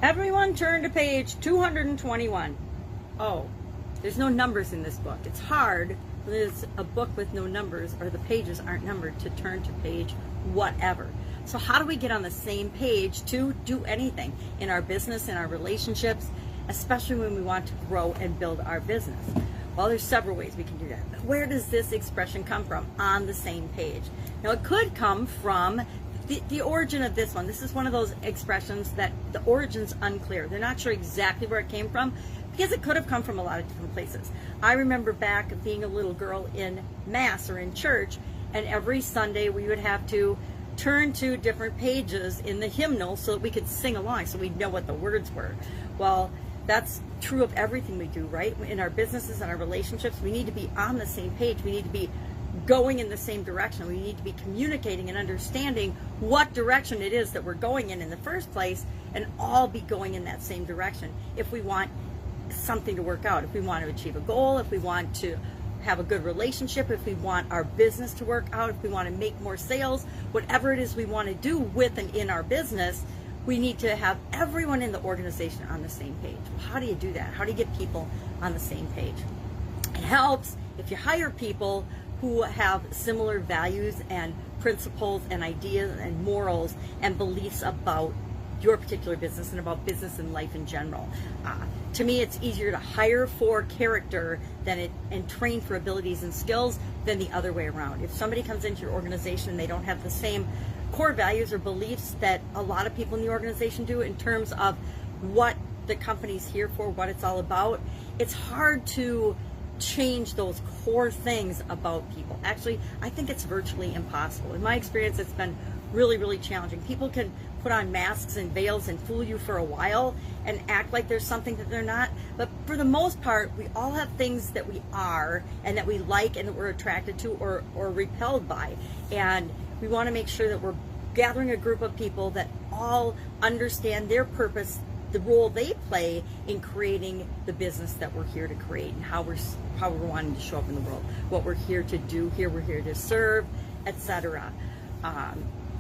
Everyone turn to page 221. Oh, there's no numbers in this book. It's hard when there's a book with no numbers or the pages aren't numbered to turn to page whatever. So how do we get on the same page to do anything in our business, in our relationships, especially when we want to grow and build our business? Well, there's several ways we can do that. Where does this expression come from? On the same page. Now, it could come from the origin of this one. This is one of those expressions that the origin's unclear. They're not sure exactly where it came from because it could have come from a lot of different places. I remember back being a little girl in Mass or in church, and every Sunday we would have to turn to different pages in the hymnal so that we could sing along, so we'd know what the words were. Well, that's true of everything we do, right? In our businesses and our relationships, we need to be on the same page. We need to be going in the same direction. We need to be communicating and understanding what direction it is that we're going in the first place, and all be going in that same direction if we want something to work out, if we want to achieve a goal, if we want to have a good relationship, if we want our business to work out, if we want to make more sales, whatever it is we want to do with and in our business, we need to have everyone in the organization on the same page. Well, how do you do that? How do you get people on the same page? It helps if you hire people who have similar values and principles and ideas and morals and beliefs about your particular business and about business and life in general. To me, it's easier to hire for character and train for abilities and skills than the other way around. If somebody comes into your organization and they don't have the same core values or beliefs that a lot of people in the organization do in terms of what the company's here for, what it's all about, it's hard to change those core things about people. Actually, I think it's virtually impossible. In my experience, it's been really, really challenging. People can put on masks and veils and fool you for a while and act like there's something that they're not. But for the most part, we all have things that we are and that we like and that we're attracted to or repelled by. And we want to make sure that we're gathering a group of people that all understand their purpose, the role they play in creating the business that we're here to create, and how we're wanting to show up in the world, what we're here to do here, we're here to serve, etc.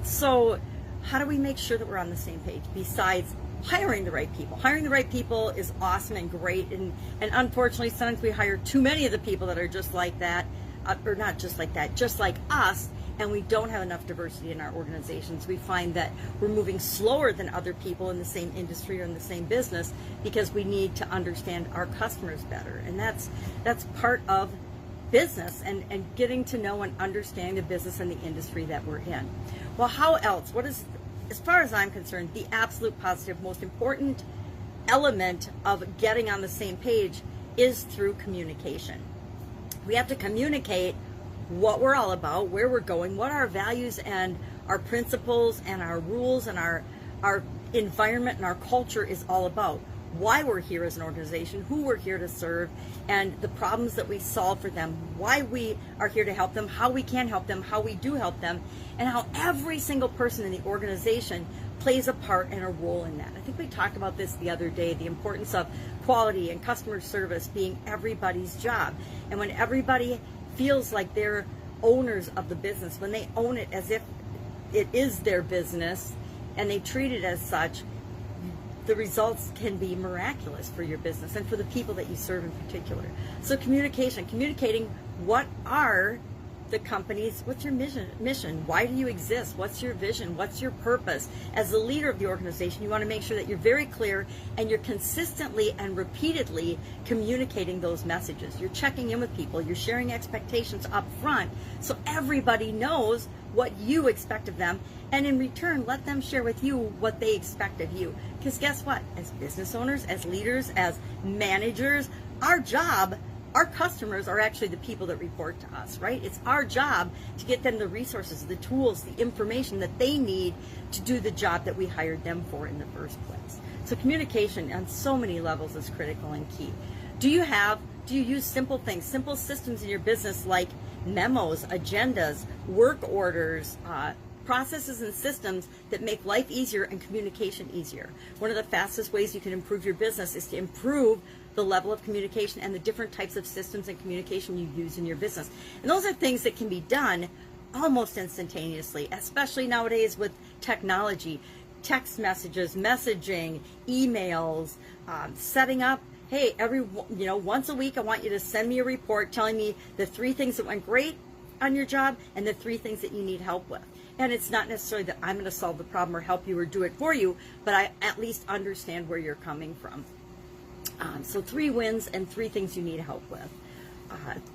So how do we make sure that we're on the same page besides hiring the right people? Hiring the right people is awesome and great, and unfortunately sometimes we hire too many of the people that are just like that, or not just like that, just like us, and we don't have enough diversity in our organizations. We find that we're moving slower than other people in the same industry or in the same business because we need to understand our customers better, and that's part of business and getting to know and understanding the business and the industry that we're in. Well, how else? What is, as far as I'm concerned, the absolute positive, most important element of getting on the same page is through communication. We have to communicate what we're all about, where we're going, what our values and our principles and our rules and our environment and our culture is all about, why we're here as an organization, who we're here to serve, and the problems that we solve for them, why we are here to help them, how we can help them, how we do help them, and how every single person in the organization plays a part and a role in that. I think we talked about this the other day, the importance of quality and customer service being everybody's job. And when everybody feels like they're owners of the business, when they own it as if it is their business and they treat it as such, the results can be miraculous for your business and for the people that you serve in particular. So communicating what are the companies, what's your mission, why do you exist, what's your vision, what's your purpose. As the leader of the organization, you want to make sure that you're very clear and you're consistently and repeatedly communicating those messages. You're checking in with people, you're sharing expectations up front so everybody knows what you expect of them, and in return let them share with you what they expect of you. Because guess what, as business owners, as leaders, as managers, our job, our customers are actually the people that report to us, right? It's our job to get them the resources, the tools, the information that they need to do the job that we hired them for in the first place. So communication on so many levels is critical and key. Do you use simple things, simple systems in your business like memos, agendas, work orders, processes and systems that make life easier and communication easier? One of the fastest ways you can improve your business is to improve the level of communication and the different types of systems and communication you use in your business. And those are things that can be done almost instantaneously, especially nowadays with technology. text messages, messaging, emails, setting up, hey, once a week I want you to send me a report telling me the 3 things that went great on your job and the 3 things that you need help with. And it's not necessarily that I'm going to solve the problem or help you or do it for you, but I at least understand where you're coming from. So 3 wins and 3 things you need help with.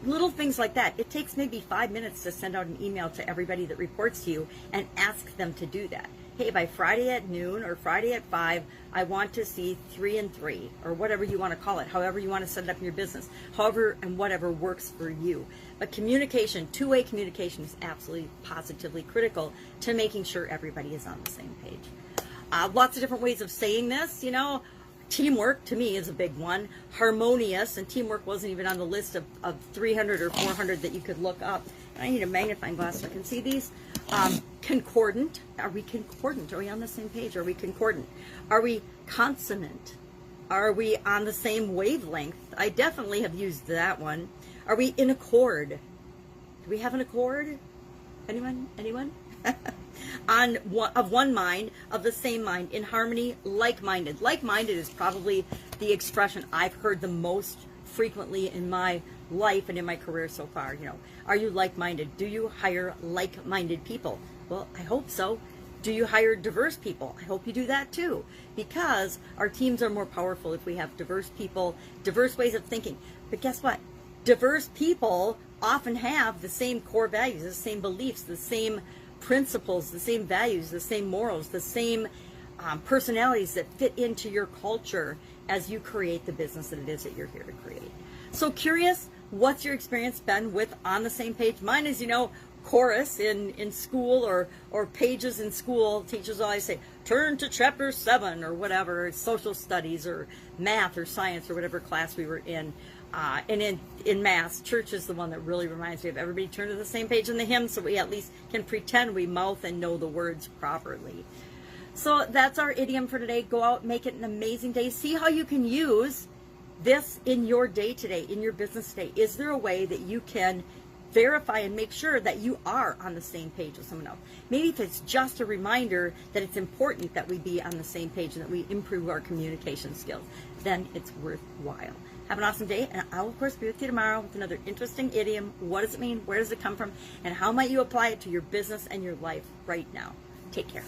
Little things like that. It takes maybe 5 minutes to send out an email to everybody that reports to you and ask them to do that. Hey, by Friday at noon or Friday at 5, I want to see 3 and 3, or whatever you want to call it, however you want to set it up in your business, however and whatever works for you. But communication, 2-way communication is absolutely positively critical to making sure everybody is on the same page. Lots of different ways of saying this, Teamwork, to me, is a big one. Harmonious, and teamwork wasn't even on the list of 300 or 400 that you could look up. And I need a magnifying glass so I can see these. Concordant. Are we concordant? Are we on the same page? Are we concordant? Are we consonant? Are we on the same wavelength? I definitely have used that one. Are we in accord? Do we have an accord? Anyone? Of one mind, of the same mind, in harmony, like-minded. Like-minded is probably the expression I've heard the most frequently in my life and in my career so far. Are you like-minded? Do you hire like-minded people? Well, I hope so. Do you hire diverse people? I hope you do that too, because our teams are more powerful if we have diverse people, diverse ways of thinking. But guess what? Diverse people often have the same core values, the same beliefs, the same principles, the same values, the same morals, the same personalities that fit into your culture as you create the business that it is that you're here to create. So curious, what's your experience been with On the Same Page? Mine is, chorus in school or pages in school. Teachers always say, turn to chapter 7 or whatever, social studies or math or science or whatever class we were in. And in mass, church is the one that really reminds me of everybody turn to the same page in the hymn so we at least can pretend we mouth and know the words properly. So that's our idiom for today. Go out, make it an amazing day. See how you can use this in your day today, in your business today. Is there a way that you can verify and make sure that you are on the same page with someone else? Maybe if it's just a reminder that it's important that we be on the same page and that we improve our communication skills, then it's worthwhile. Have an awesome day, and I'll, of course, be with you tomorrow with another interesting idiom. What does it mean? Where does it come from? And how might you apply it to your business and your life right now? Take care.